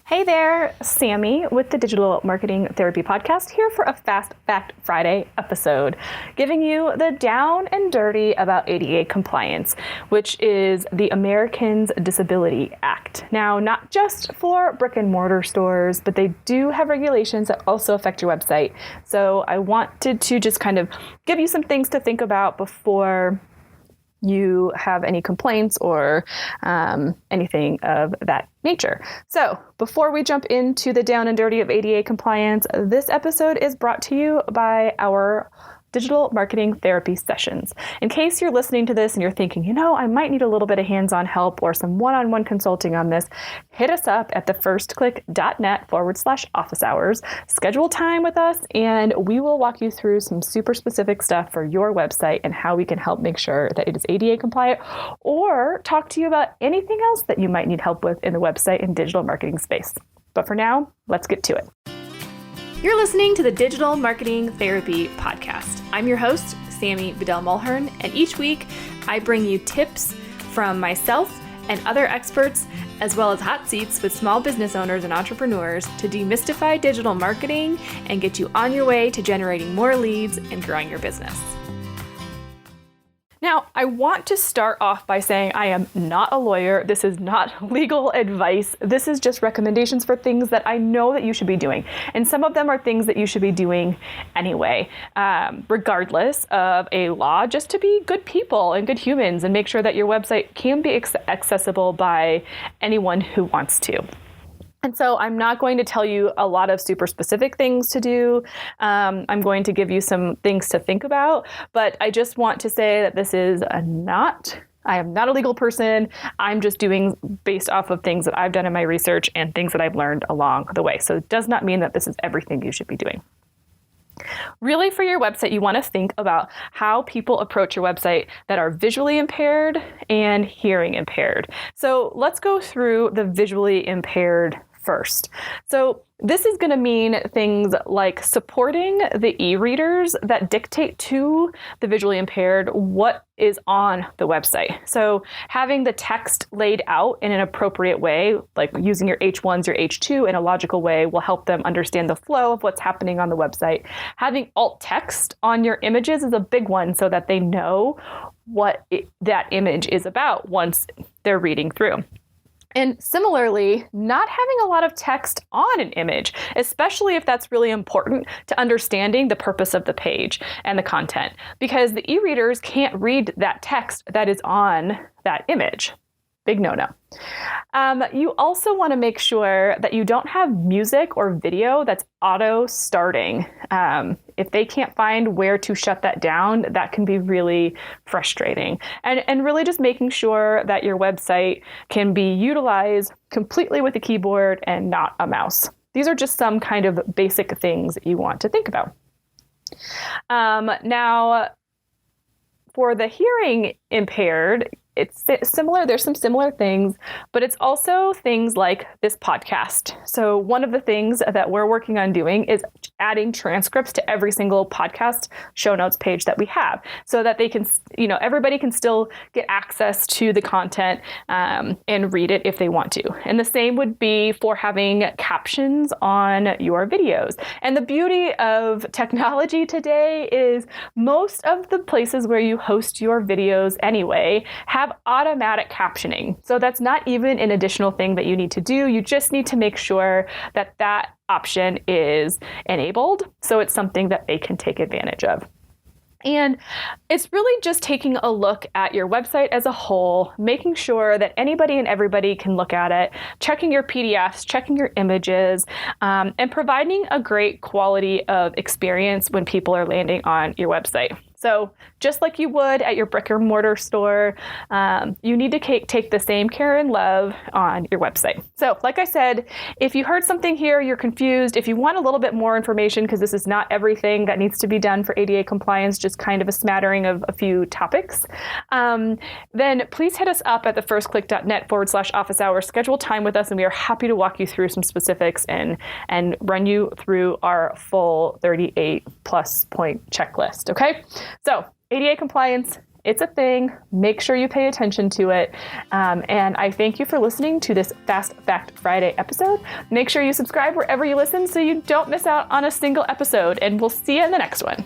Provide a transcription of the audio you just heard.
Hey there, Sammy with the Digital Marketing Therapy Podcast, here for a Fast Fact Friday episode, giving you the down and dirty about ADA compliance, which is the Americans Disability Act. Now, not just for brick and mortar stores, but they do have regulations that also affect your website. So I wanted to just kind of give you some things to think about before you have any complaints or anything of that nature. So before we jump into the down and dirty of ADA compliance, this episode is brought to you by our digital marketing therapy sessions. In case you're listening to this and you're thinking, I might need a little bit of hands-on help or some one-on-one consulting on this, hit us up at thefirstclick.net/office hours. Schedule time with us and we will walk you through some super specific stuff for your website and how we can help make sure that it is ADA compliant, or talk to you about anything else that you might need help with in the website and digital marketing space. But for now, let's get to it. You're listening to the Digital Marketing Therapy Podcast. I'm your host, Sammy Bedell-Mulhern, and each week I bring you tips from myself and other experts, as well as hot seats with small business owners and entrepreneurs to demystify digital marketing and get you on your way to generating more leads and growing your business. Now, I want to start off by saying I am not a lawyer. This is not legal advice. This is just recommendations for things that I know that you should be doing. And some of them are things that you should be doing anyway, regardless of a law, just to be good people and good humans and make sure that your website can be accessible by anyone who wants to. And so I'm not going to tell you a lot of super specific things to do. I'm going to give you some things to think about, but I just want to say that this is I am not a legal person. I'm just doing based off of things that I've done in my research and things that I've learned along the way. So it does not mean that this is everything you should be doing. Really, for your website, you want to think about how people approach your website that are visually impaired and hearing impaired. So let's go through the visually impaired first. So this is going to mean things like supporting the e-readers that dictate to the visually impaired what is on the website. So having the text laid out in an appropriate way, like using your H1s, your H2 in a logical way, will help them understand the flow of what's happening on the website. Having alt text on your images is a big one so that they know what that image is about once they're reading through. And similarly, not having a lot of text on an image, especially if that's really important to understanding the purpose of the page and the content, because the e-readers can't read that text that is on that image. Big no-no. You also want to make sure that you don't have music or video that's auto-starting. If they can't find where to shut that down, that can be really frustrating. And really just making sure that your website can be utilized completely with a keyboard and not a mouse. These are just some kind of basic things that you want to think about. Now, for the hearing impaired, it's similar. There's some similar things, but it's also things like this podcast. So one of the things that we're working on doing is adding transcripts to every single podcast show notes page that we have so that they can, everybody can still get access to the content and read it if they want to. And the same would be for having captions on your videos. And the beauty of technology today is most of the places where you host your videos anyway have automatic captioning. So that's not even an additional thing that you need to do. You just need to make sure that that option is enabled. So it's something that they can take advantage of. And it's really just taking a look at your website as a whole, making sure that anybody and everybody can look at it, checking your PDFs, checking your images, and providing a great quality of experience when people are landing on your website. So just like you would at your brick and mortar store, you need to take the same care and love on your website. So like I said, if you heard something here, you're confused, if you want a little bit more information, because this is not everything that needs to be done for ADA compliance, just kind of a smattering of a few topics, then please hit us up at thefirstclick.net/office hours. Schedule time with us, and we are happy to walk you through some specifics and run you through our full 38 plus point checklist. Okay? So ADA compliance It's a thing. Make sure you pay attention to it. And I thank you for listening to this Fast Fact Friday episode. Make sure you subscribe wherever you listen so you don't miss out on a single episode, and we'll see you in the next one.